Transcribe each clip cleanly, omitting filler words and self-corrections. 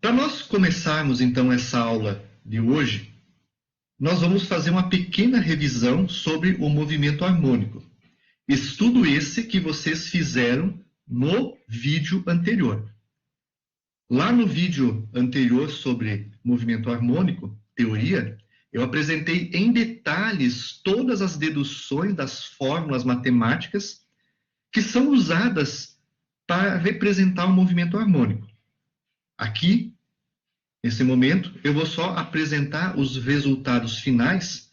Para nós começarmos, então, essa aula de hoje, nós vamos fazer uma pequena revisão sobre o movimento harmônico. Estudo esse que vocês fizeram no vídeo anterior. Lá no vídeo anterior sobre movimento harmônico, teoria, eu apresentei em detalhes todas as deduções das fórmulas matemáticas que são usadas para representar o movimento harmônico. Aqui, nesse momento, eu vou só apresentar os resultados finais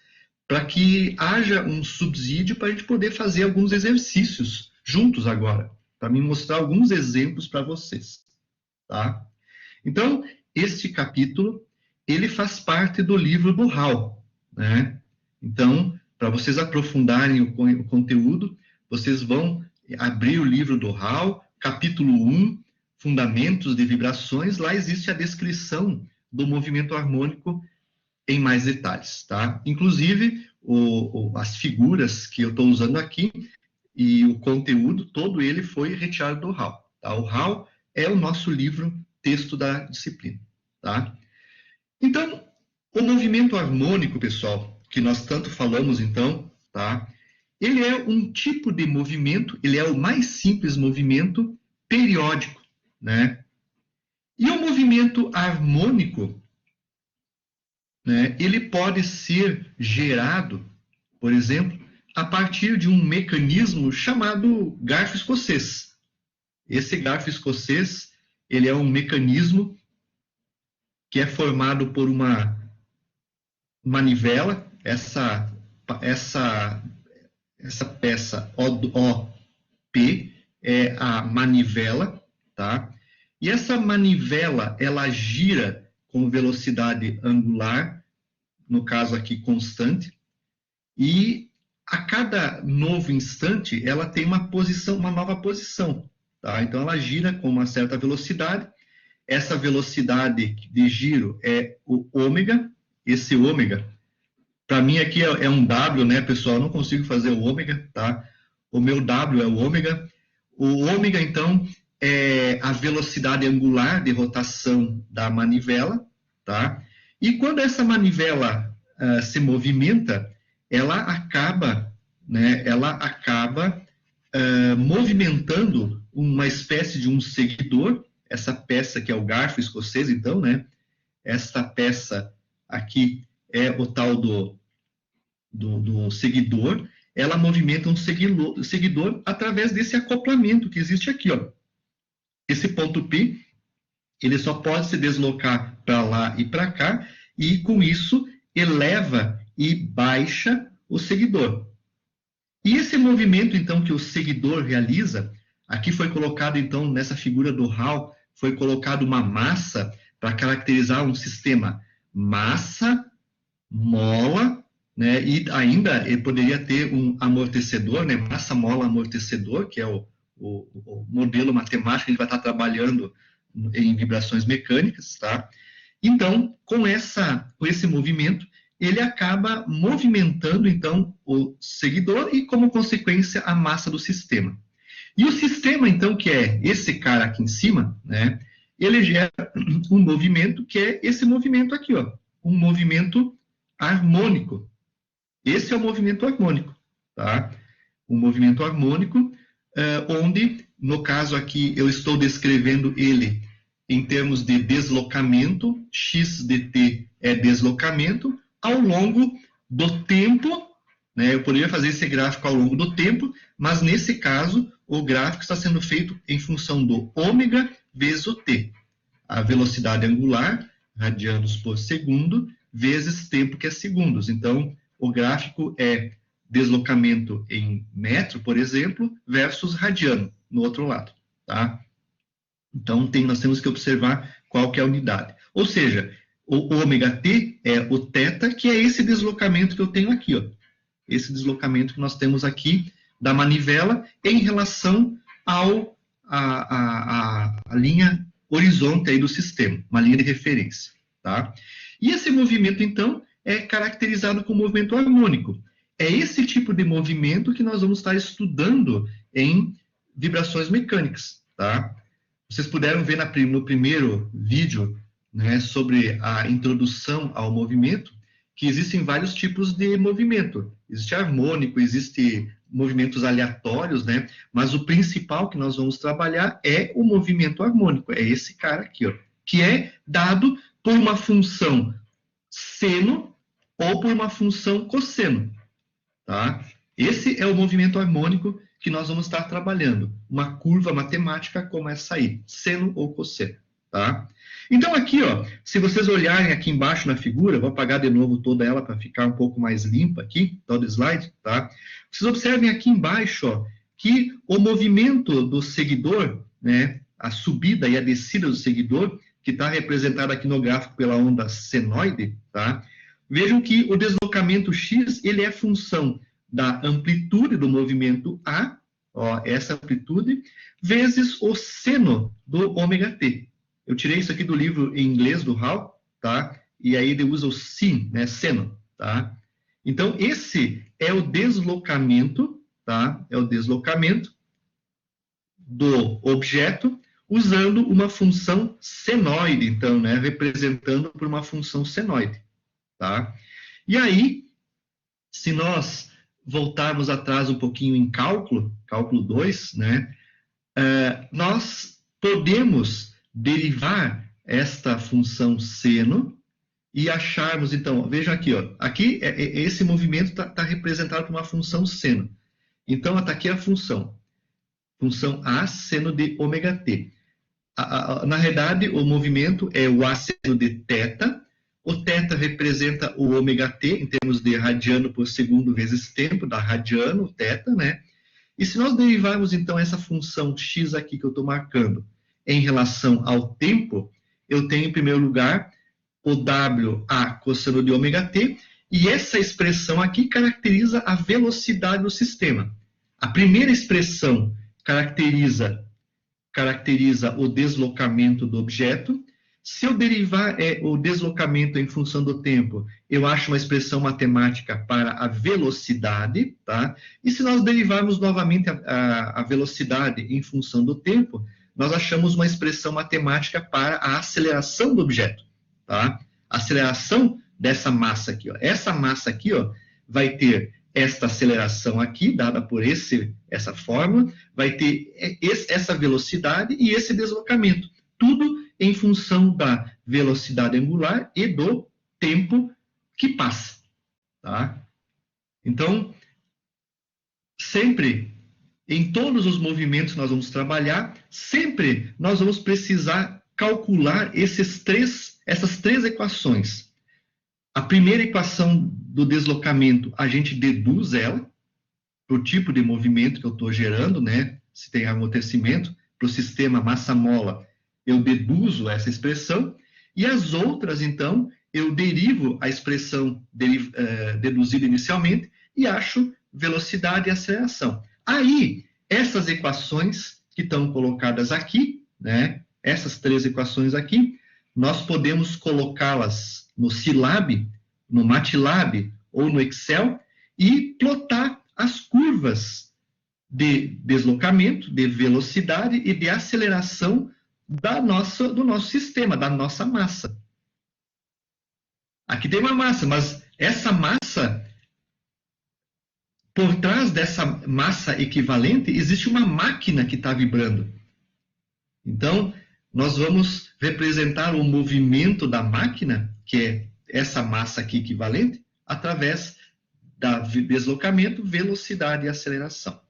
para que haja um subsídio para a gente poder fazer alguns exercícios juntos agora, para me mostrar alguns exemplos para vocês, tá? Então, este capítulo, ele faz parte do livro do Hall, né? Então, para vocês aprofundarem o conteúdo, vocês vão abrir o livro do Hall, capítulo 1, Fundamentos de Vibrações. Lá existe a descrição do movimento harmônico em mais detalhes, tá? Inclusive, as figuras que eu estou usando aqui e o conteúdo, todo ele foi retirado do Hall, tá? O Hall é o nosso livro texto da disciplina, tá? Então, o movimento harmônico, pessoal, que nós tanto falamos, então, tá? Ele é um tipo de movimento, ele é o mais simples movimento periódico, né? E o movimento harmônico, né, ele pode ser gerado, por exemplo, a partir de um mecanismo chamado garfo escocês. Esse garfo escocês, ele é um mecanismo que é formado por uma manivela, essa peça OP é a manivela, tá? E essa manivela, ela gira com velocidade angular, no caso aqui constante, e a cada novo instante ela tem uma nova posição, tá? Então ela gira com uma certa velocidade. Essa velocidade de giro é o ômega. Esse ômega, para mim aqui é um W, né, pessoal? Eu não consigo fazer o ômega, tá? O meu W é o ômega. O ômega, então, é a velocidade angular de rotação da manivela, tá? E quando essa manivela se movimenta, ela acaba movimentando uma espécie de um seguidor. Essa peça que é o garfo escocês, então, né? Esta peça aqui é o tal do seguidor. Ela movimenta um seguidor através desse acoplamento que existe aqui, ó. Esse ponto P, ele só pode se deslocar para lá e para cá, e com isso eleva e baixa o seguidor. E esse movimento, então, que o seguidor realiza, aqui foi colocado, então, nessa figura do Hall, foi colocado uma massa para caracterizar um sistema massa, mola, né? E ainda ele poderia ter um amortecedor, né? Massa, mola, amortecedor, que é o modelo matemático que a gente vai estar trabalhando em vibrações mecânicas, tá? Então, com esse movimento, ele acaba movimentando, então, o seguidor e, como consequência, a massa do sistema. E o sistema, então, que é esse cara aqui em cima, né, ele gera um movimento que é esse movimento aqui, ó, um movimento harmônico. Esse é o movimento harmônico, tá? Um movimento harmônico, onde, no caso aqui, eu estou descrevendo ele em termos de deslocamento, x dt é deslocamento, ao longo do tempo, né? Eu poderia fazer esse gráfico ao longo do tempo, mas nesse caso, o gráfico está sendo feito em função do ômega vezes o t. A velocidade angular, radianos por segundo, vezes tempo, que é segundos. Então, o gráfico é deslocamento em metro, por exemplo, versus radiano, no outro lado, tá? Então, nós temos que observar qual que é a unidade. Ou seja, o ômega t é o θ, que é esse deslocamento que eu tenho aqui, ó. Esse deslocamento que nós temos aqui da manivela em relação à linha horizonte aí do sistema, uma linha de referência, tá? E esse movimento, então, é caracterizado como movimento harmônico. É esse tipo de movimento que nós vamos estar estudando em vibrações mecânicas, tá? Vocês puderam ver no primeiro vídeo, né, sobre a introdução ao movimento, que existem vários tipos de movimento. Existe harmônico, existe movimentos aleatórios, né? Mas o principal que nós vamos trabalhar é o movimento harmônico. É esse cara aqui, ó, que é dado por uma função seno ou por uma função cosseno, tá? Esse é o movimento harmônico que nós vamos estar trabalhando. Uma curva matemática como essa aí, seno ou cosseno, tá? Então aqui, ó, se vocês olharem aqui embaixo na figura, vou apagar de novo toda ela para ficar um pouco mais limpa aqui, todo o slide, tá? Vocês observem aqui embaixo, ó, que o movimento do seguidor, né, a subida e a descida do seguidor, que está representado aqui no gráfico pela onda senoide, tá? Vejam que o deslocamento x, ele é função da amplitude do movimento A, ó, essa amplitude, vezes o seno do ômega t. Eu tirei isso aqui do livro em inglês do Hall, tá? E aí ele usa o sin, né? Seno, tá? Então, esse é o deslocamento, tá? É o deslocamento do objeto usando uma função senoide, então, né? Representando por uma função senoide, tá? E aí, se nós voltarmos atrás um pouquinho em cálculo 2, né? Nós podemos derivar esta função seno e acharmos, então, veja aqui, ó, aqui esse movimento está representado por uma função seno. Então, está aqui a função A seno de ômega t. Na realidade, o movimento é o A seno de θ. O θ representa o ômega t em termos de radiano por segundo vezes tempo, da radiano, θ, né? E se nós derivarmos, então, essa função x aqui que eu estou marcando em relação ao tempo, eu tenho, em primeiro lugar, o WA cosseno de ômega t, e essa expressão aqui caracteriza a velocidade do sistema. A primeira expressão caracteriza o deslocamento do objeto. Se eu derivar o deslocamento em função do tempo, eu acho uma expressão matemática para a velocidade, tá? E se nós derivarmos novamente a velocidade em função do tempo, nós achamos uma expressão matemática para a aceleração do objeto, tá? A aceleração dessa massa aqui, ó. Essa massa aqui, ó, vai ter esta aceleração aqui, dada por essa fórmula, vai ter essa velocidade e esse deslocamento. Tudo em função da velocidade angular e do tempo que passa, tá? Então, sempre, em todos os movimentos que nós vamos trabalhar, sempre nós vamos precisar calcular essas três equações. A primeira equação do deslocamento, a gente deduz ela, para o tipo de movimento que eu estou gerando, né? Se tem amortecimento, para o sistema massa-mola, eu deduzo essa expressão, e as outras, então, eu derivo a expressão deduzida inicialmente e acho velocidade e aceleração. Aí, essas equações que estão colocadas aqui, né, essas três equações aqui, nós podemos colocá-las no Scilab, no MATLAB ou no Excel e plotar as curvas de deslocamento, de velocidade e de aceleração do nosso sistema, da nossa massa. Aqui tem uma massa, mas essa massa, por trás dessa massa equivalente, existe uma máquina que está vibrando. Então, nós vamos representar o movimento da máquina, que é essa massa aqui equivalente, através da deslocamento, velocidade e aceleração.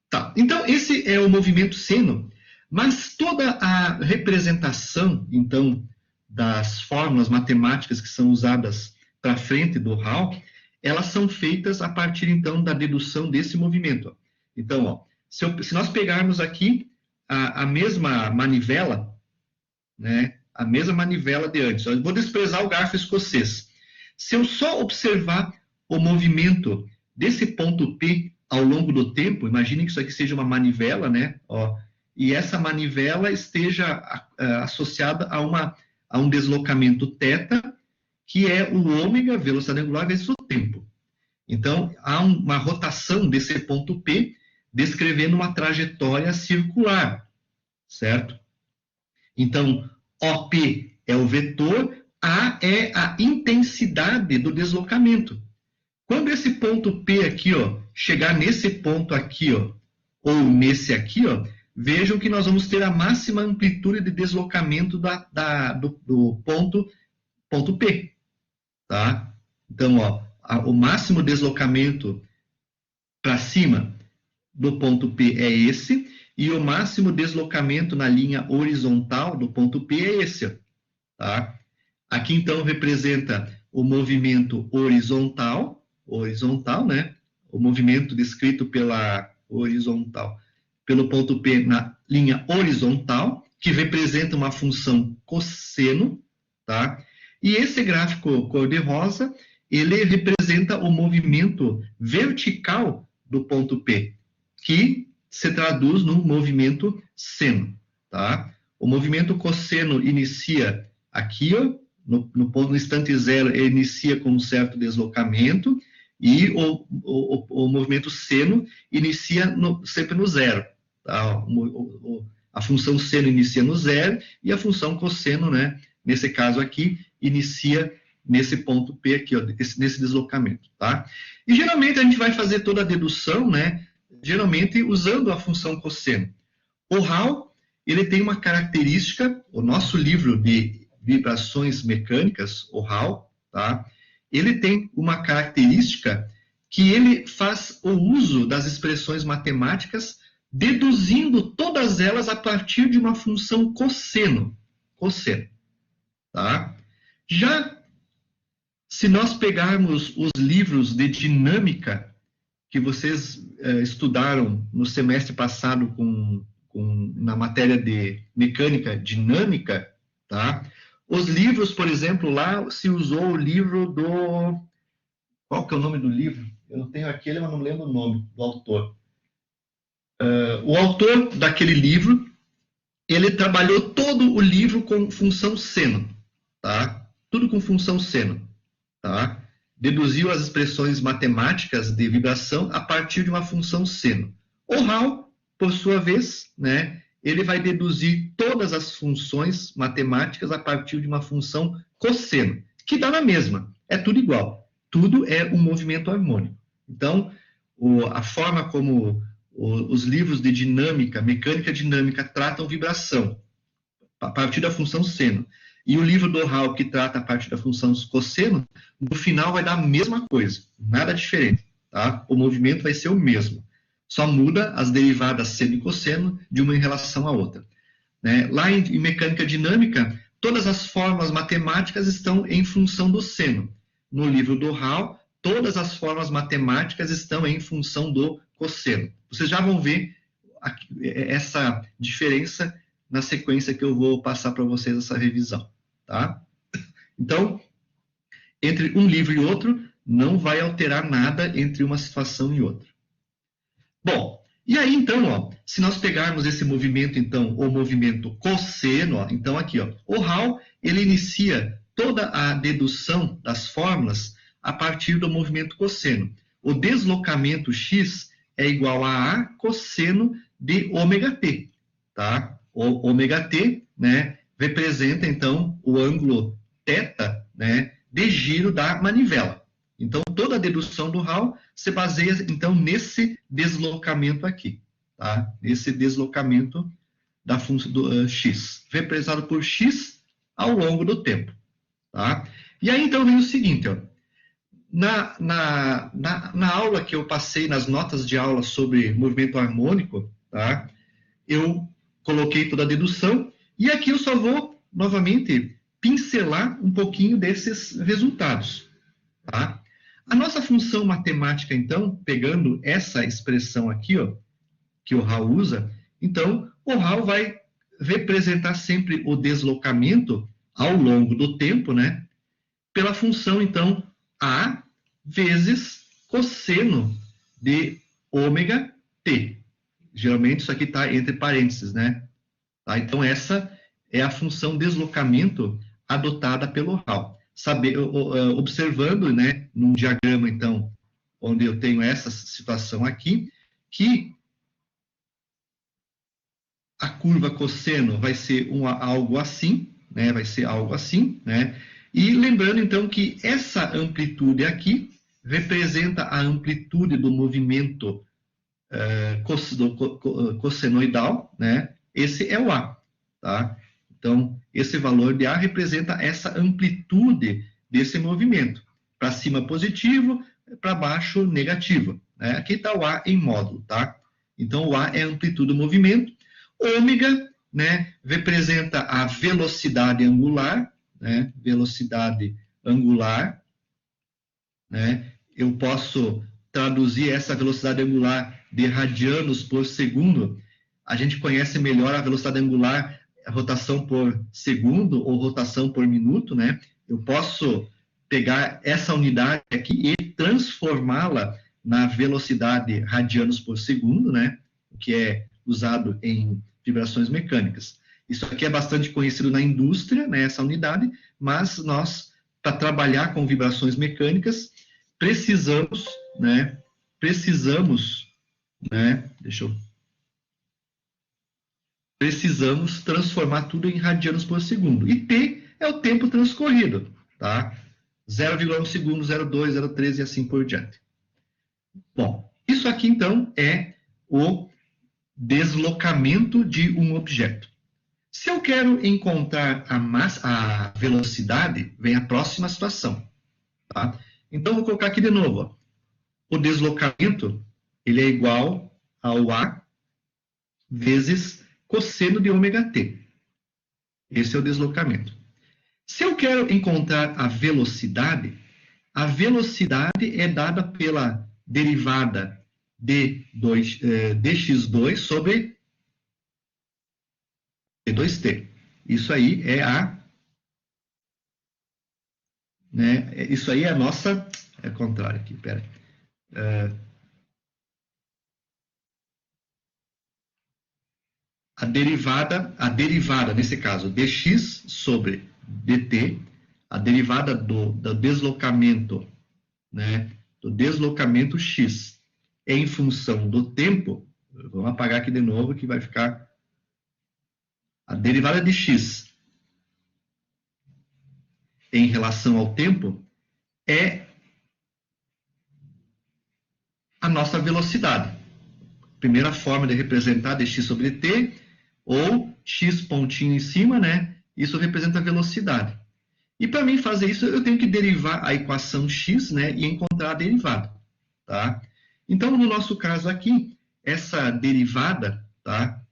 Tá. Então, esse é o movimento seno. Mas toda a representação, então, das fórmulas matemáticas que são usadas para frente do Hall, elas são feitas a partir, então, da dedução desse movimento. Então, ó, se nós pegarmos aqui a mesma manivela, né, a mesma manivela de antes, eu vou desprezar o garfo escocês. Se eu só observar o movimento desse ponto P ao longo do tempo, imaginem que isso aqui seja uma manivela, né, ó, e essa manivela esteja associada a um deslocamento θ, que é o ômega, velocidade angular, vezes o tempo. Então, há uma rotação desse ponto P, descrevendo uma trajetória circular, certo? Então, OP é o vetor, A é a intensidade do deslocamento. Quando esse ponto P aqui, ó, chegar nesse ponto aqui, ó, ou nesse aqui, ó, vejam que nós vamos ter a máxima amplitude de deslocamento do ponto P. Tá? Então, ó, o máximo deslocamento para cima do ponto P é esse, e o máximo deslocamento na linha horizontal do ponto P é esse. Tá? Aqui, então, representa o movimento horizontal, né? O movimento descrito pela horizontal, pelo ponto P na linha horizontal, que representa uma função cosseno, tá? E esse gráfico cor-de-rosa, ele representa o movimento vertical do ponto P, que se traduz no movimento seno, tá? O movimento cosseno inicia aqui, ó, no instante zero, ele inicia com um certo deslocamento, e o movimento seno inicia sempre no zero. Tá? A função seno inicia no zero, e a função cosseno, né, nesse caso aqui, inicia nesse ponto P aqui, ó, nesse deslocamento. Tá? E geralmente a gente vai fazer toda a dedução, né, geralmente usando a função cosseno. O Hall, ele tem uma característica, o nosso livro de vibrações mecânicas, o Hall, tá? Ele tem uma característica que ele faz o uso das expressões matemáticas, deduzindo todas elas a partir de uma função cosseno. Tá? Já se nós pegarmos os livros de dinâmica que vocês estudaram no semestre passado na matéria de mecânica dinâmica, tá? Os livros, por exemplo, lá se usou o livro do... Qual que é o nome do livro? Eu não tenho aquele, mas não lembro o nome do autor. O autor daquele livro, ele trabalhou todo o livro com função seno, tá? Tudo com função seno, tá? Deduziu as expressões matemáticas de vibração a partir de uma função seno. O Hall, por sua vez, né, ele vai deduzir todas as funções matemáticas a partir de uma função cosseno, que dá na mesma, é tudo igual, tudo é um movimento harmônico. Então, a forma como os livros de dinâmica, mecânica dinâmica, tratam vibração a partir da função seno, e o livro do Hall, que trata a partir da função cosseno, no final vai dar a mesma coisa, nada diferente, tá? O movimento vai ser o mesmo. Só muda as derivadas seno e cosseno de uma em relação à outra. Né? Lá em mecânica dinâmica, todas as formas matemáticas estão em função do seno. No livro do Hall, todas as formas matemáticas estão em função do cosseno. Vocês já vão ver essa diferença na sequência que eu vou passar para vocês essa revisão. Tá? Então, entre um livro e outro, não vai alterar nada entre uma situação e outra. Bom, e aí então, ó, se nós pegarmos esse movimento, então, o movimento cosseno, ó, então aqui, ó, o Hall, ele inicia toda a dedução das fórmulas a partir do movimento cosseno. O deslocamento x é igual a A cosseno de ômega t, tá? O ômega t, né, representa, então, o ângulo θ, né, de giro da manivela. Então, toda a dedução do Hall se baseia, então, nesse deslocamento aqui, tá? Esse deslocamento da função do x, representado por x ao longo do tempo, tá? E aí, então, vem o seguinte, ó. Na aula que eu passei, nas notas de aula sobre movimento harmônico, tá? Eu coloquei toda a dedução, e aqui eu só vou, novamente, pincelar um pouquinho desses resultados, tá? A nossa função matemática, então, pegando essa expressão aqui, ó, que o Hall usa, então, o Hall vai representar sempre o deslocamento ao longo do tempo, né? Pela função, então, A vezes cosseno de ômega t. Geralmente isso aqui está entre parênteses, né? Tá? Então, essa é a função deslocamento adotada pelo Hall. Observando, né, num diagrama, então, onde eu tenho essa situação aqui, que a curva cosseno vai ser algo assim, né? Vai ser algo assim, né? E lembrando, então, que essa amplitude aqui representa a amplitude do movimento cossenoidal, né? Esse é o A, tá? Então, esse valor de A representa essa amplitude desse movimento. Para cima positivo, para baixo negativo, né? Aqui está o A em módulo, tá? Então, o A é a amplitude do movimento. Ômega, né, representa a velocidade angular, né? Velocidade angular, né? Eu posso traduzir essa velocidade angular de radianos por segundo. A gente conhece melhor a velocidade angular, a rotação por segundo ou rotação por minuto, né? Eu posso pegar essa unidade aqui e transformá-la na velocidade radianos por segundo, né? Que é usado em vibrações mecânicas. Isso aqui é bastante conhecido na indústria, né? Essa unidade, mas nós, para trabalhar com vibrações mecânicas, precisamos, né? Precisamos transformar tudo em radianos por segundo. E T é o tempo transcorrido, tá? 0,1 segundo, 0,2, 0,3 e assim por diante. Bom, isso aqui então é o deslocamento de um objeto. Se eu quero encontrar a velocidade, vem a próxima situação, tá? Então, vou colocar aqui de novo, ó. O deslocamento, ele é igual ao A vezes cosseno de ômega t. Esse é o deslocamento. Se eu quero encontrar a velocidade é dada pela derivada de dx2 sobre d2t. Isso aí é isso aí é a nossa... É o contrário aqui, pera. A derivada, nesse caso, dx sobre dt, a derivada do deslocamento, né, do deslocamento x em função do tempo, vamos apagar aqui de novo que vai ficar a derivada de x em relação ao tempo é a nossa velocidade. Primeira forma de representar dx sobre dt, ou x pontinho em cima, né? Isso representa a velocidade. E para mim fazer isso, eu tenho que derivar a equação x, né? E encontrar a derivada, tá? Então, no nosso caso aqui, essa derivada, tá?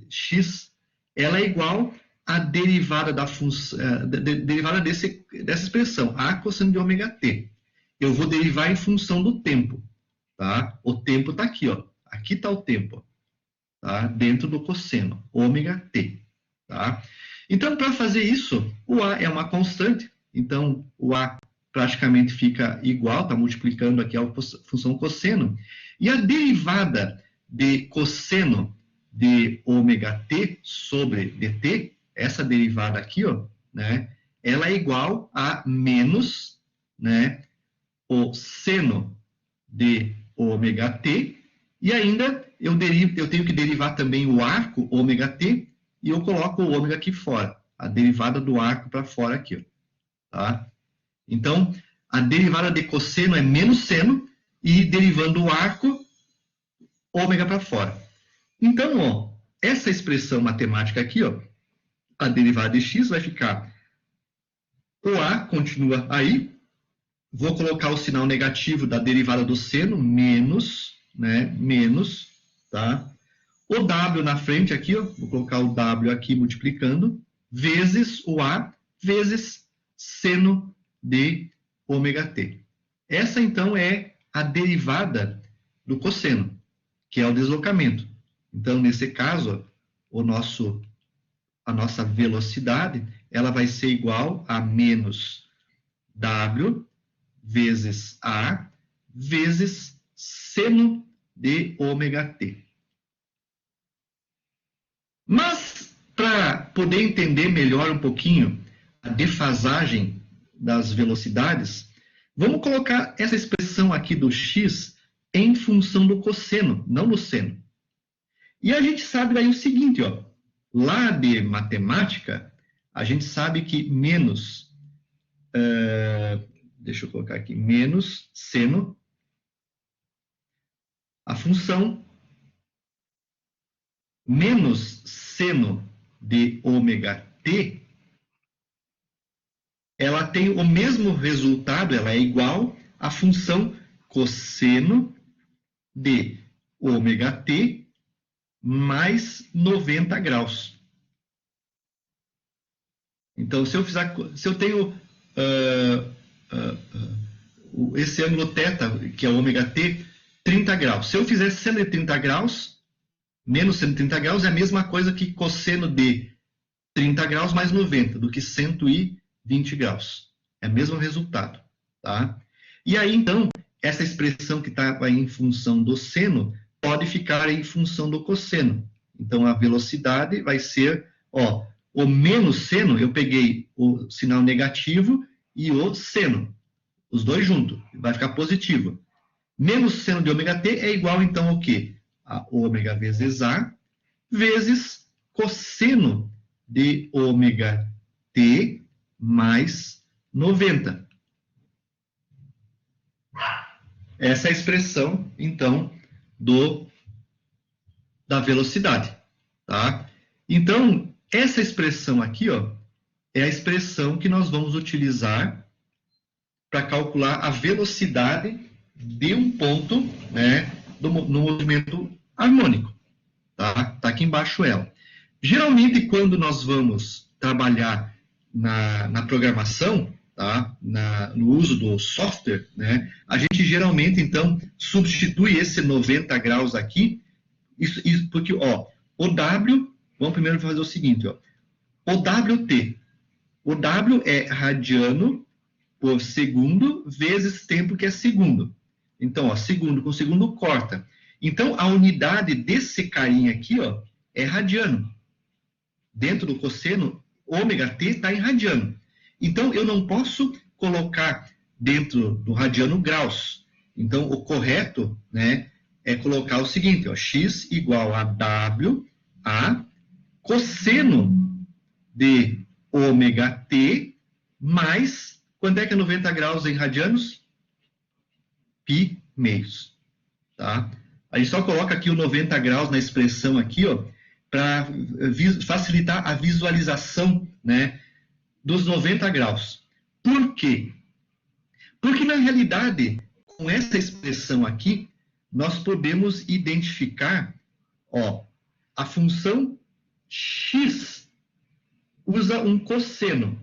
X, ela é igual à derivada da função, derivada dessa expressão, a cosseno de ômega t. Eu vou derivar em função do tempo, tá? O tempo está aqui, ó. Aqui está o tempo, tá? Dentro do cosseno, ômega t, tá? Então, para fazer isso, o A é uma constante, então o A praticamente fica igual, está multiplicando aqui a função cosseno, e a derivada de cosseno de ômega t sobre dt, essa derivada aqui, ó, né, ela é igual a menos, né, o seno de ômega t, e ainda eu tenho que derivar também o arco ômega t, e eu coloco o ômega aqui fora, a derivada do arco para fora aqui, ó, tá? Então, a derivada de cosseno é menos seno, e derivando o arco, ômega para fora. Então, ó, essa expressão matemática aqui, ó, a derivada de x vai ficar, o A continua aí, vou colocar o sinal negativo da derivada do seno, menos, né, menos, tá? O W na frente aqui, ó, vou colocar o W aqui multiplicando, vezes o A, vezes seno de ômega t. Essa, então, é a derivada do cosseno, que é o deslocamento. Então, nesse caso, a nossa velocidade, ela vai ser igual a menos W vezes A vezes seno de ômega t. Mas, para poder entender melhor um pouquinho a defasagem das velocidades, vamos colocar essa expressão aqui do x em função do cosseno, não do seno. E a gente sabe daí o seguinte, ó, lá de matemática, A gente sabe que menos, deixa eu colocar aqui, menos seno, a função menos seno de ômega t, ela tem o mesmo resultado, ela é igual à função cosseno de ômega t mais 90 graus. Então, se eu tenho esse ângulo θ, que é ômega t, 30 graus. Se eu fizer 130 graus, menos 130 graus é a mesma coisa que cosseno de 30 graus mais 90, do que 120 graus. É o mesmo resultado, tá? E aí, então, essa expressão que está em função do seno pode ficar em função do cosseno. Então, a velocidade vai ser, ó, o menos seno, eu peguei o sinal negativo e o seno, os dois juntos, vai ficar positivo. Menos seno de ômega t é igual, então, ao quê? A ômega vezes A, vezes cosseno de ômega t mais 90. Essa é a expressão, então, da velocidade, tá? Então, essa expressão aqui, ó, é a expressão que nós vamos utilizar para calcular a velocidade de um ponto, né, no movimento harmônico, tá? Tá aqui embaixo ela. Geralmente, quando nós vamos trabalhar na programação, tá? No uso do software, né, a gente geralmente, então, substitui esse 90 graus aqui, isso porque, ó, o W, vamos primeiro fazer o seguinte, ó, o WT, o W é radiano por segundo vezes tempo, que é segundo. Então, ó, segundo com segundo corta. Então, a unidade desse carinha aqui, ó, é radiano. Dentro do cosseno, ômega t está em radiano. Então, eu não posso colocar dentro do radiano graus. Então, o correto, né, é colocar o seguinte, ó, x igual a w a cosseno de ômega t mais, quanto é que é 90 graus em radianos? Π meios, tá? A gente só coloca aqui o 90 graus na expressão aqui, ó, para facilitar a visualização, né, dos 90 graus. Por quê? Porque, na realidade, com essa expressão aqui, nós podemos identificar, ó, a função x usa um cosseno.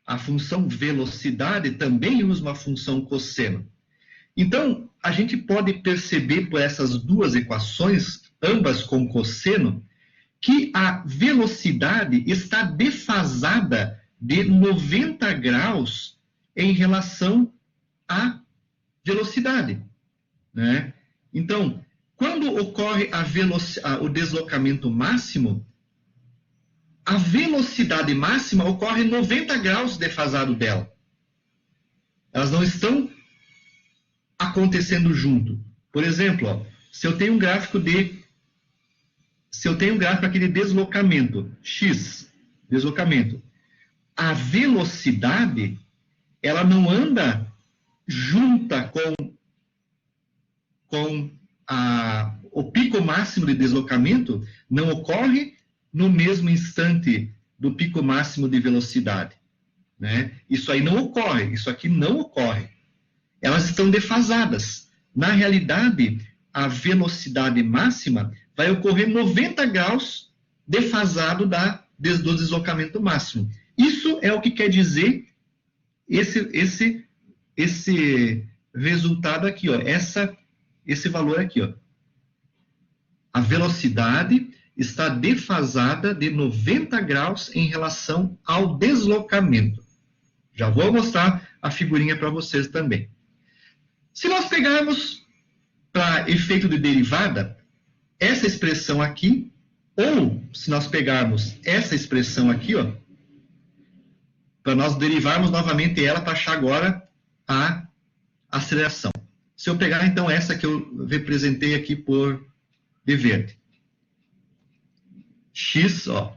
A função velocidade também usa uma função cosseno. Então, a gente pode perceber por essas duas equações, ambas com cosseno, que a velocidade está defasada de 90 graus em relação à velocidade, né? Então, quando ocorre o deslocamento máximo, a velocidade máxima ocorre 90 graus defasado dela. Elas não estão acontecendo junto. Por exemplo, ó, se eu tenho um gráfico aqui de deslocamento, x, deslocamento, a velocidade, ela não anda junta com o pico máximo de deslocamento, não ocorre no mesmo instante do pico máximo de velocidade, né? Isso aí não ocorre, isso aqui não ocorre. Elas estão defasadas. Na realidade, a velocidade máxima vai ocorrer 90 graus defasado do deslocamento máximo. Isso é o que quer dizer esse resultado aqui, ó, esse valor aqui, ó. A velocidade está defasada de 90 graus em relação ao deslocamento. Já vou mostrar a figurinha para vocês também. Se nós pegarmos para efeito de derivada, essa expressão aqui, ou se nós pegarmos essa expressão aqui, ó, para nós derivarmos novamente ela para achar agora a aceleração. Se eu pegar, então, essa que eu representei aqui de verde. X, ó.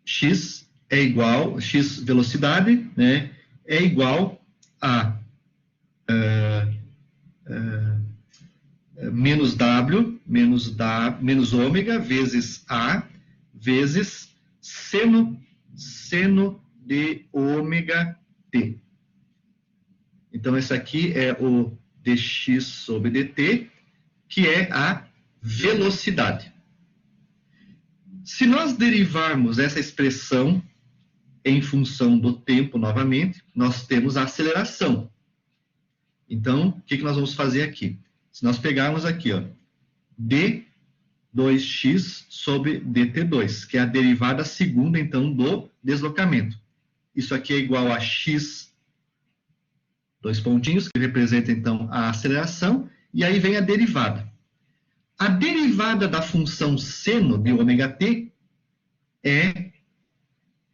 x é igual, x velocidade, né, é igual a menos w, menos ômega, vezes a, vezes seno de ômega t. Então, esse aqui é o dx sobre dt, que é a velocidade. Se nós derivarmos essa expressão em função do tempo novamente, nós temos a aceleração. Então, o que nós vamos fazer aqui? Se nós pegarmos aqui, ó, d2x sobre dt2, que é a derivada segunda, então, do deslocamento. Isso aqui é igual a x, dois pontinhos, que representa, então, a aceleração, e aí vem a derivada. A derivada da função seno de ômega t é...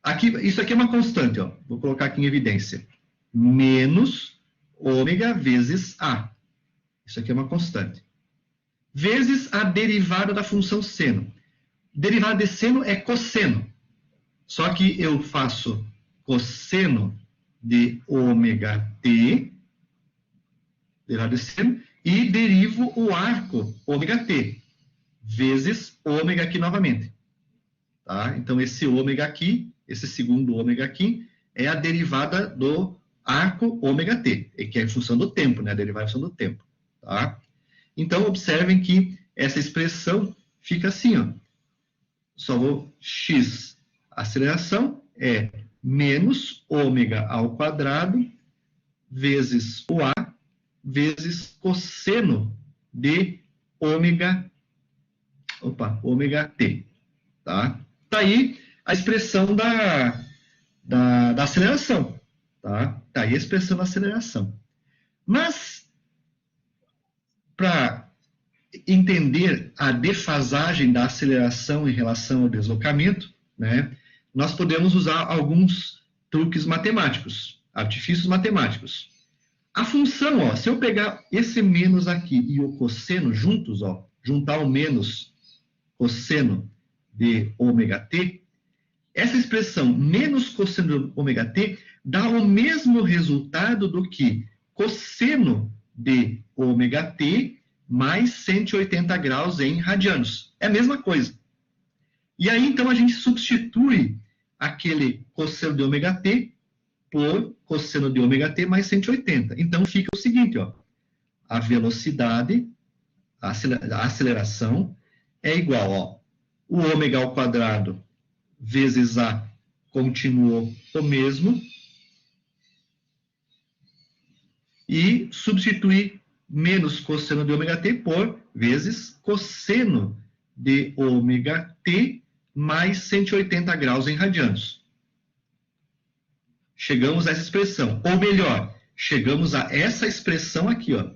Aqui, isso aqui é uma constante, ó, vou colocar aqui em evidência. Menos ômega vezes a. Isso aqui é uma constante. Vezes a derivada da função seno. Derivada de seno é cosseno. Só que eu faço cosseno de ômega t, derivada de seno, e derivo o arco ômega t, vezes ômega aqui novamente. Tá? Então, esse ômega aqui, esse segundo ômega aqui, é a derivada do arco ômega t, que é em função do tempo, né? A derivada em função do tempo. Tá? Então, observem que essa expressão fica assim, ó. Só vou x, aceleração, é menos ômega ao quadrado, vezes o a, vezes cosseno de ômega t. Tá? Tá aí a expressão da aceleração. Tá? Tá aí a expressão da aceleração. Mas, para entender a defasagem da aceleração em relação ao deslocamento, né, nós podemos usar alguns truques matemáticos, artifícios matemáticos. A função, ó, se eu pegar esse menos aqui e o cosseno juntos, ó, juntar o menos cosseno de ômega t, essa expressão menos cosseno de ômega t dá o mesmo resultado do que cosseno de ômega t mais 180 graus em radianos. É a mesma coisa. E aí, então, a gente substitui aquele cosseno de ômega t por cosseno de ômega t mais 180. Então, fica o seguinte, ó, a velocidade, a aceleração, é igual, ó, o ômega ao quadrado vezes a continuou o mesmo, e substituir menos cosseno de ômega t por vezes cosseno de ômega t mais 180 graus em radianos. Chegamos a essa expressão, ou melhor, chegamos a essa expressão aqui, ó,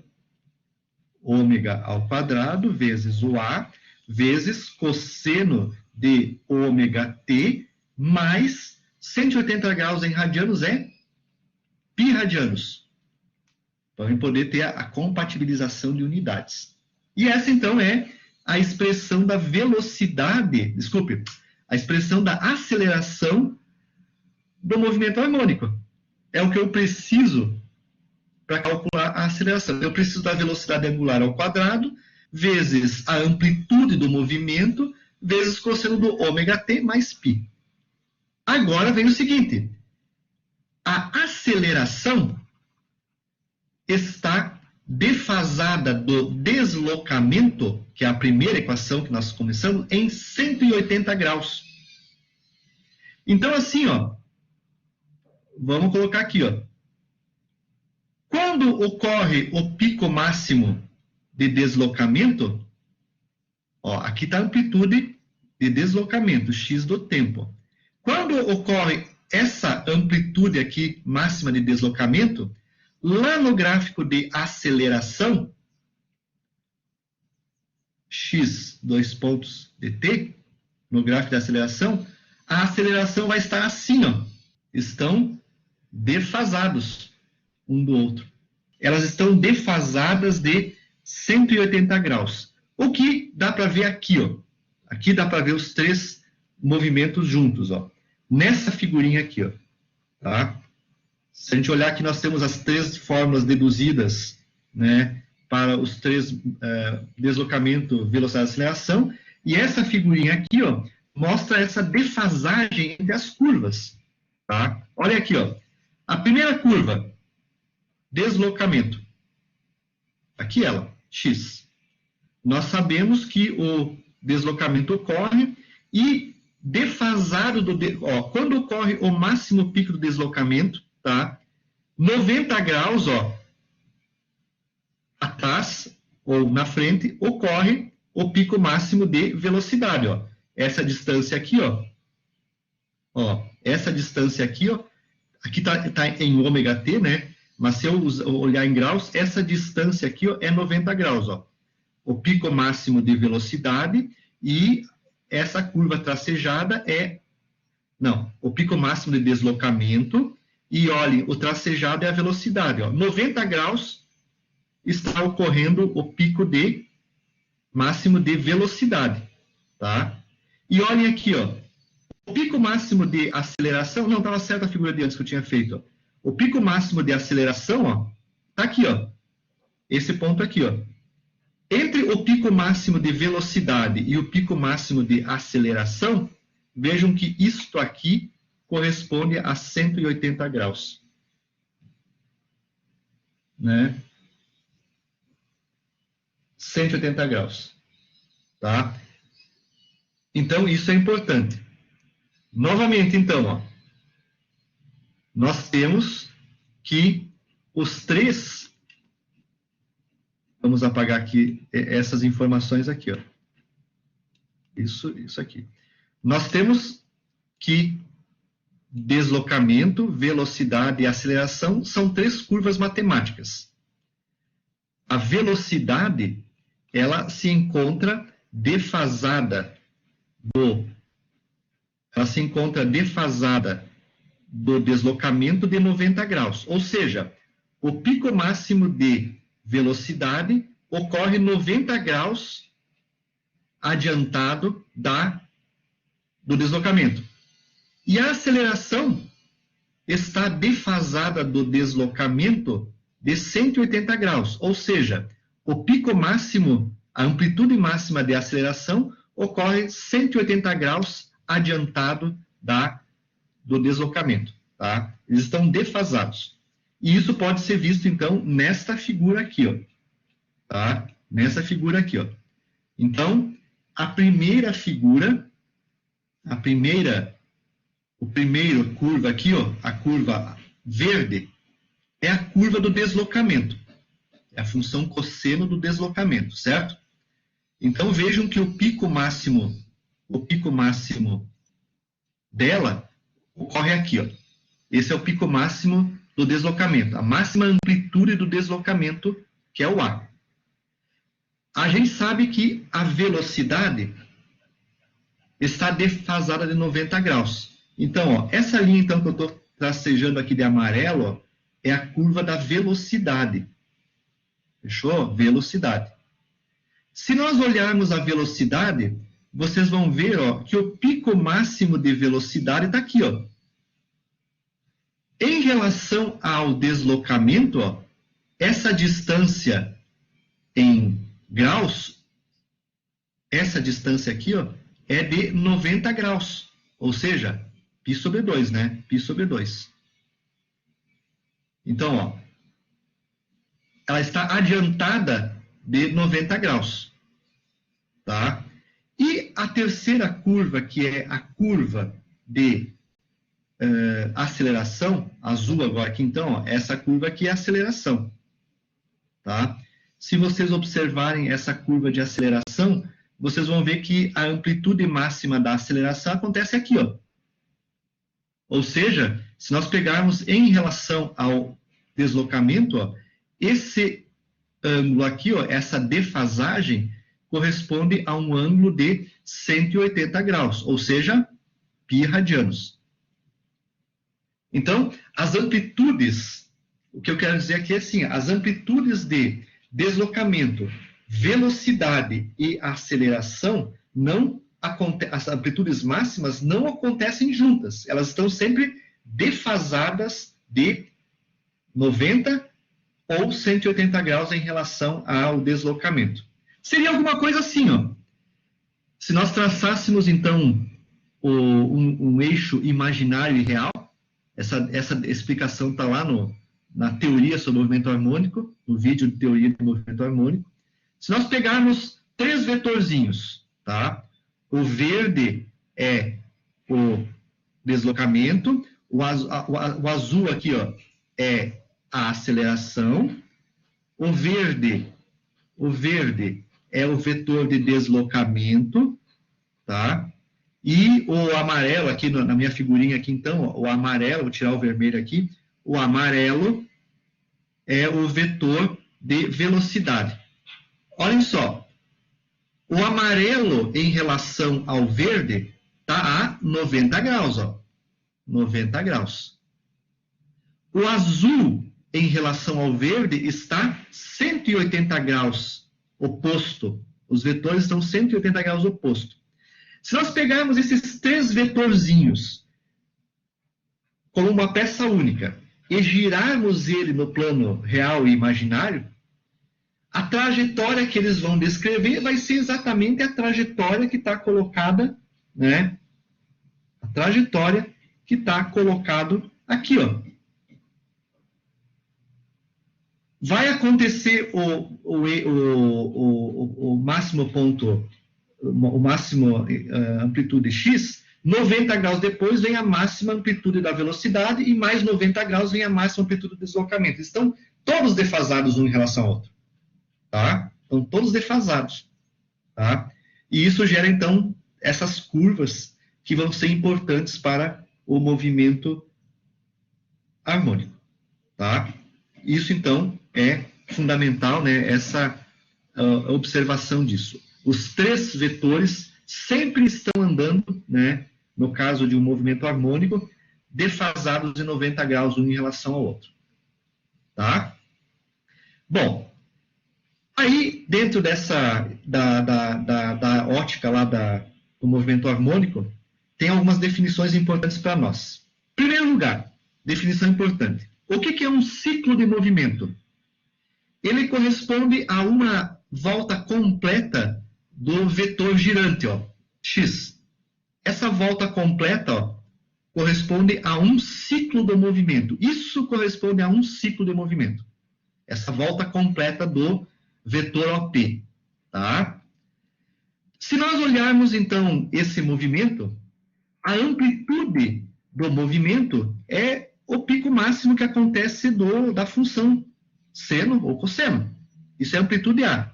ômega ao quadrado vezes o a vezes cosseno de ômega t mais 180 graus em radianos é pi radianos. Para poder ter a compatibilização de unidades. E essa, então, é a expressão da velocidade, a expressão da aceleração do movimento harmônico. É o que eu preciso para calcular a aceleração. Eu preciso da velocidade angular ao quadrado, vezes a amplitude do movimento, vezes cosseno do ômega t mais π. Agora vem o seguinte, a aceleração está defasada do deslocamento, que é a primeira equação que nós começamos, em 180 graus. Então, assim, ó, vamos colocar aqui, ó. Quando ocorre o pico máximo de deslocamento, ó, aqui está a amplitude de deslocamento, x do tempo. Quando ocorre essa amplitude aqui máxima de deslocamento, lá no gráfico de aceleração, x, dois pontos dt, no gráfico de aceleração, a aceleração vai estar assim, ó. Estão defasados um do outro. Elas estão defasadas de 180 graus. O que dá para ver aqui, ó. Aqui dá para ver os três movimentos juntos, ó. nessa figurinha aqui, ó, tá? Se a gente olhar aqui, nós temos as 3 fórmulas deduzidas, né, para os 3 deslocamento, velocidade e aceleração, e essa figurinha aqui, ó, mostra essa defasagem entre as curvas, tá? Olha aqui, ó, a primeira curva, deslocamento, aqui ela, x. Nós sabemos que o deslocamento ocorre e defasado quando ocorre o máximo pico do deslocamento, tá? 90 graus, ó, atrás ou na frente, ocorre o pico máximo de velocidade, ó. Essa distância aqui, ó, essa distância aqui, ó, aqui tá em ômega t, né? Mas se eu olhar em graus, essa distância aqui, ó, é 90 graus, ó. O pico máximo de velocidade e essa curva tracejada o pico máximo de deslocamento e, olhem, o tracejado é a velocidade, ó. 90 graus está ocorrendo o pico máximo de velocidade, tá? E olhem aqui, ó, o pico máximo de aceleração, não, estava certa a figura de antes que eu tinha feito, ó. O pico máximo de aceleração, ó, tá aqui, ó, esse ponto aqui, ó. Entre o pico máximo de velocidade e o pico máximo de aceleração, vejam que isto aqui corresponde a 180 graus, né? 180 graus, tá? Então, isso é importante. Novamente, então, ó, nós temos que os 3... Vamos apagar aqui essas informações aqui, ó. Isso aqui. Nós temos que deslocamento, velocidade e aceleração são 3 curvas matemáticas. A velocidade, ela se encontra defasada do deslocamento de 90 graus. Ou seja, o pico máximo de velocidade ocorre 90 graus adiantado do deslocamento. E a aceleração está defasada do deslocamento de 180 graus, ou seja, o pico máximo, a amplitude máxima de aceleração ocorre 180 graus adiantado do deslocamento, tá? Eles estão defasados. E isso pode ser visto, então, nesta figura aqui, ó, tá? Nessa figura aqui, ó. Então, a primeira curva aqui, ó, a curva verde, é a curva do deslocamento. É a função cosseno do deslocamento, certo? Então, vejam que o pico máximo dela ocorre aqui, ó. Esse é o pico máximo do deslocamento, a máxima amplitude do deslocamento, que é o A. A gente sabe que a velocidade está defasada de 90 graus. Então, ó, essa linha então, que eu estou tracejando aqui de amarelo, ó, é a curva da velocidade. Fechou? Velocidade. Se nós olharmos a velocidade, vocês vão ver, ó, que o pico máximo de velocidade está aqui, ó. Em relação ao deslocamento, ó, essa distância em graus, essa distância aqui, ó, é de 90 graus, ou seja, π sobre 2, né? Π sobre 2. Então, ó, ela está adiantada de 90 graus, tá? E a terceira curva, que é a curva de aceleração, azul agora aqui, então, ó, essa curva aqui é a aceleração, tá? Se vocês observarem essa curva de aceleração, vocês vão ver que a amplitude máxima da aceleração acontece aqui, ó. Ou seja, se nós pegarmos em relação ao deslocamento, ó, esse ângulo aqui, ó, essa defasagem, corresponde a um ângulo de 180 graus, ou seja, π radianos. Então, as amplitudes, o que eu quero dizer aqui é assim, as amplitudes de deslocamento, velocidade e aceleração não as amplitudes máximas não acontecem juntas, elas estão sempre defasadas de 90 ou 180 graus em relação ao deslocamento. Seria alguma coisa assim, ó. Se nós traçássemos, então, um eixo imaginário e real, essa explicação está lá na teoria sobre o movimento harmônico, no vídeo de teoria do movimento harmônico. Se nós pegarmos 3 vetorzinhos, tá? O verde é o deslocamento, o azul aqui, ó, é a aceleração, o verde é o vetor de deslocamento, tá? E o amarelo aqui, na minha figurinha aqui, então, ó, o amarelo, vou tirar o vermelho aqui, o amarelo é o vetor de velocidade. Olhem só, o amarelo em relação ao verde está a 90 graus, ó. 90 graus. O azul em relação ao verde está 180 graus oposto. Os vetores estão 180 graus oposto. Se nós pegarmos esses 3 vetorzinhos como uma peça única e girarmos ele no plano real e imaginário, a trajetória que eles vão descrever vai ser exatamente a trajetória que está colocada, né? A trajetória que está colocado aqui, ó. Vai acontecer o máximo ponto, o máximo amplitude x, 90 graus depois vem a máxima amplitude da velocidade e mais 90 graus vem a máxima amplitude do deslocamento. Estão todos defasados um em relação ao outro. Tá? Estão todos defasados. Tá? E isso gera, então, essas curvas que vão ser importantes para o movimento harmônico. Tá? Isso, então, é fundamental, né, essa observação disso. Os 3 vetores sempre estão andando, né, no caso de um movimento harmônico, defasados em 90 graus um em relação ao outro. Tá? Bom, aí, dentro dessa, da ótica lá do movimento harmônico, tem algumas definições importantes para nós. Em primeiro lugar, definição importante. O que é um ciclo de movimento? Ele corresponde a uma volta completa do vetor girante, ó, x. Essa volta completa, ó, corresponde a um ciclo do movimento. Isso corresponde a um ciclo de movimento. Essa volta completa do vetor OP, tá? Se nós olharmos, então, esse movimento, a amplitude do movimento é o pico máximo que acontece da função seno ou cosseno. Isso é amplitude A.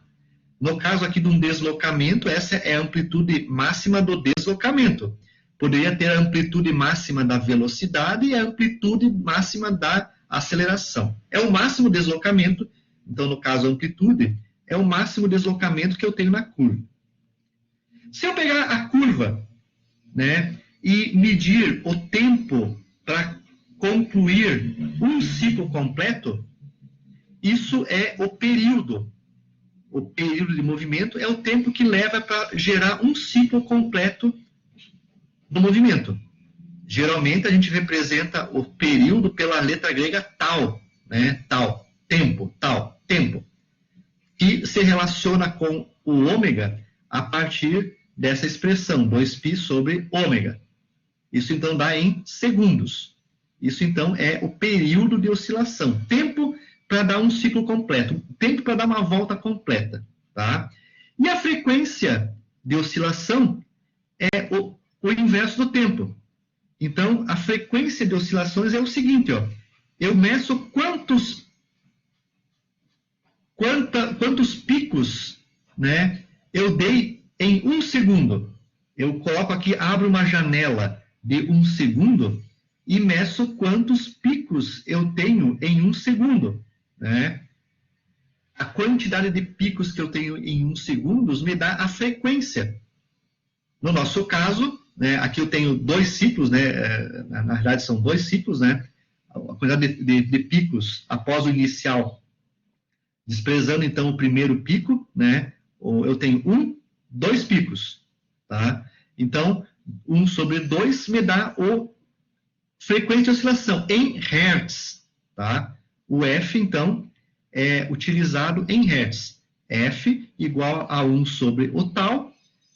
No caso aqui de um deslocamento, essa é a amplitude máxima do deslocamento. Poderia ter a amplitude máxima da velocidade e a amplitude máxima da aceleração. É o máximo deslocamento, então, no caso, a amplitude é o máximo deslocamento que eu tenho na curva. Se eu pegar a curva, né, e medir o tempo para concluir um ciclo completo, isso é o período. O período de movimento é o tempo que leva para gerar um ciclo completo do movimento. Geralmente a gente representa o período pela letra grega tau, né? Tau, tempo, que se relaciona com o ômega a partir dessa expressão, 2π sobre ômega. Isso então dá em segundos. Isso então é o período de oscilação. Tempo para dar um ciclo completo, tempo para dar uma volta completa. Tá? E a frequência de oscilação é o inverso do tempo. Então, a frequência de oscilações é o seguinte, ó, eu meço quantos picos, né, eu dei em 1 segundo. Eu coloco aqui, abro uma janela de 1 segundo e meço quantos picos eu tenho em 1 segundo. Né? A quantidade de picos que eu tenho em 1 segundo me dá a frequência. No nosso caso, né, aqui eu tenho 2 ciclos, né, na verdade são 2 ciclos, né, a quantidade de picos após o inicial, desprezando então o primeiro pico, né, eu tenho 2 picos. Tá? Então, 1 sobre 2 me dá o frequência de oscilação em Hertz, tá? O F, então, é utilizado em Hertz. F igual a 1 sobre o tal,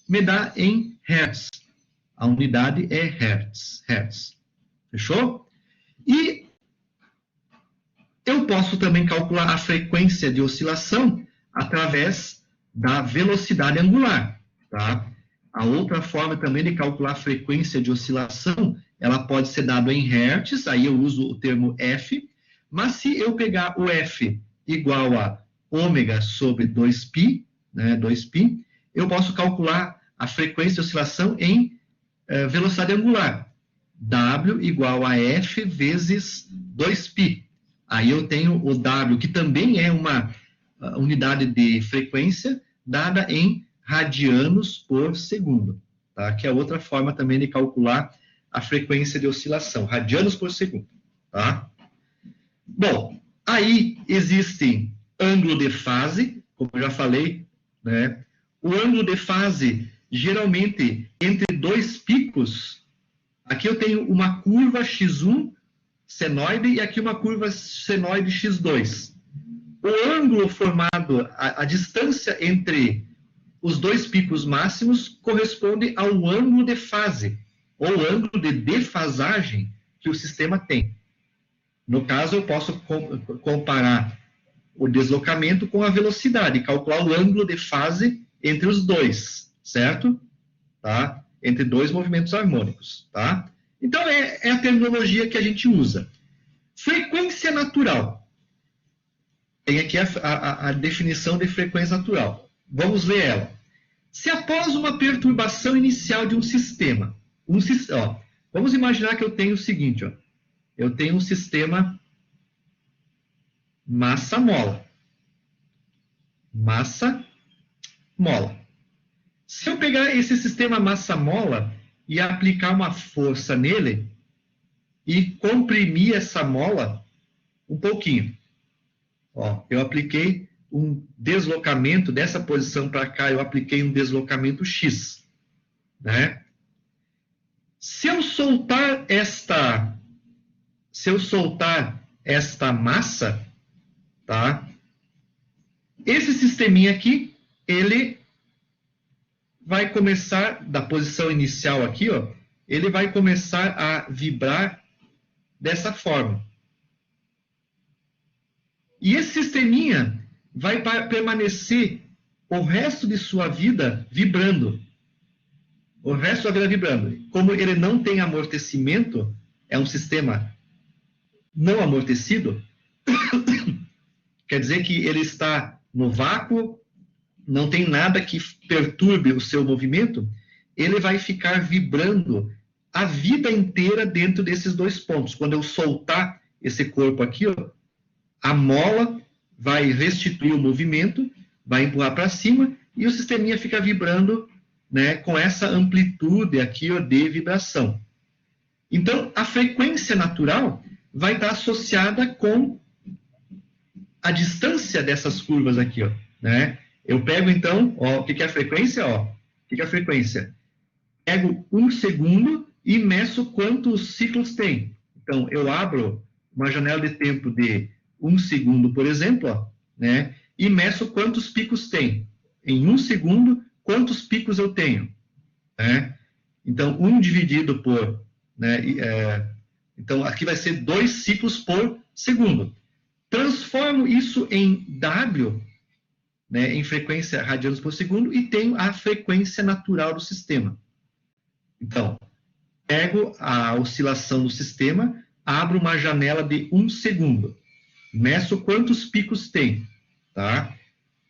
me dá em Hertz. A unidade é Hertz. Fechou? E eu posso também calcular a frequência de oscilação através da velocidade angular, tá? A outra forma também de calcular a frequência de oscilação, ela pode ser dada em Hertz, aí eu uso o termo F, mas se eu pegar o F igual a ômega sobre 2π, né, 2π, eu posso calcular a frequência de oscilação em velocidade angular. W igual a F vezes 2π. Aí eu tenho o W, que também é uma unidade de frequência, dada em radianos por segundo, tá? Que é outra forma também de calcular a frequência de oscilação, radianos por segundo, tá? Bom, aí existe ângulo de fase, como eu já falei, né? O ângulo de fase, geralmente, entre dois picos, aqui eu tenho uma curva x1 senoide e aqui uma curva senoide x2. O ângulo formado, a distância entre os dois picos máximos corresponde ao ângulo de fase, ou ângulo de defasagem que o sistema tem. No caso, eu posso comparar o deslocamento com a velocidade, calcular o ângulo de fase entre os dois, certo? Tá? Entre dois movimentos harmônicos, tá? Então, é a terminologia que a gente usa. Frequência natural. Tem aqui a definição de frequência natural. Vamos ver ela. Se após uma perturbação inicial de um sistema, vamos imaginar que eu tenho o seguinte, ó, eu tenho um sistema massa-mola. Massa-mola. Se eu pegar esse sistema massa-mola e aplicar uma força nele e comprimir essa mola um pouquinho. Ó, eu apliquei um deslocamento dessa posição para cá, eu apliquei um deslocamento X, né? Se eu soltar esta massa, tá? Esse sisteminha aqui, ele vai começar, da posição inicial aqui, ó, ele vai começar a vibrar dessa forma. E esse sisteminha vai permanecer o resto de sua vida vibrando. O resto da vida vibrando. Como ele não tem amortecimento, é um sistema não amortecido, quer dizer que ele está no vácuo, não tem nada que perturbe o seu movimento, ele vai ficar vibrando a vida inteira dentro desses dois pontos. Quando eu soltar esse corpo aqui, ó, a mola vai restituir o movimento, vai empurrar para cima e o sisteminha fica vibrando, né, com essa amplitude aqui, ó, de vibração. Então, a frequência natural vai estar associada com a distância dessas curvas aqui, ó, né? Eu pego, então, ó, o que é a frequência? Ó, o que é a frequência? Pego 1 segundo e meço quantos ciclos tem. Então, eu abro uma janela de tempo de 1 segundo, por exemplo, ó, né? E meço quantos picos tem. Em 1 segundo, quantos picos eu tenho, né? Então, 1 dividido por... né, então, aqui vai ser 2 ciclos por segundo. Transformo isso em W, né, em frequência radianos por segundo, e tenho a frequência natural do sistema. Então, pego a oscilação do sistema, abro uma janela de 1 segundo, meço quantos picos tem, tá?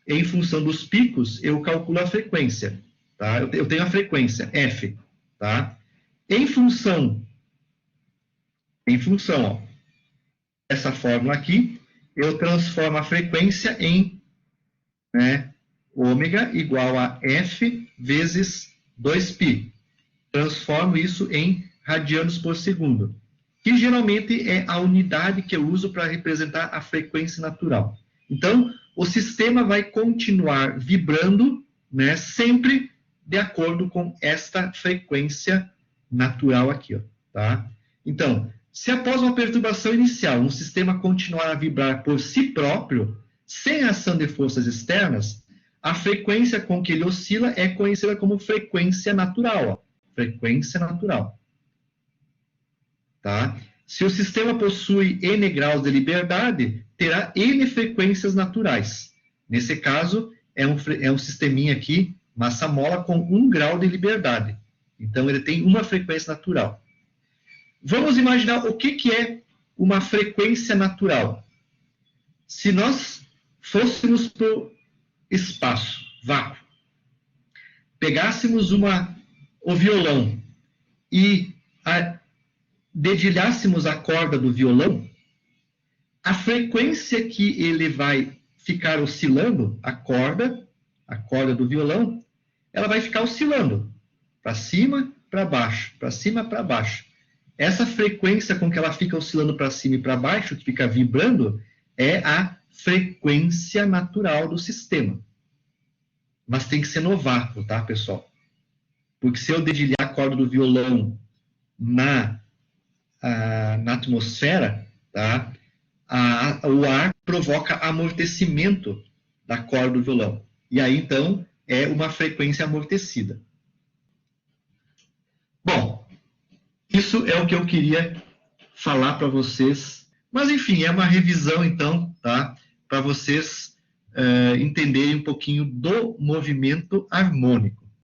Em função dos picos, eu calculo a frequência, tá? Eu tenho a frequência, F, tá? Em função, ó, essa fórmula aqui, eu transformo a frequência em, né, ômega igual a F vezes 2π. Transformo isso em radianos por segundo, que geralmente é a unidade que eu uso para representar a frequência natural. Então, o sistema vai continuar vibrando, né, sempre de acordo com esta frequência natural aqui, ó, tá? Então, se após uma perturbação inicial um sistema continuar a vibrar por si próprio, sem ação de forças externas, a frequência com que ele oscila é conhecida como frequência natural, ó, frequência natural. Tá? Se o sistema possui N graus de liberdade, terá N frequências naturais. Nesse caso, é um sisteminha aqui, massa-mola, com 1 grau de liberdade. Então, ele tem uma frequência natural. Vamos imaginar o que é uma frequência natural. Se nós fôssemos para o espaço, vácuo, pegássemos o violão e dedilhássemos a corda do violão, a frequência que ele vai ficar oscilando, a corda do violão, ela vai ficar oscilando para cima, para baixo, para cima, para baixo. Essa frequência com que ela fica oscilando para cima e para baixo, que fica vibrando, é a frequência natural do sistema. Mas tem que ser no vácuo, tá, pessoal? Porque se eu dedilhar a corda do violão na atmosfera, tá, o ar provoca amortecimento da corda do violão. E aí, então, é uma frequência amortecida. Bom, isso é o que eu queria falar para vocês. Mas, enfim, é uma revisão, então, tá, para vocês entenderem um pouquinho do movimento harmônico.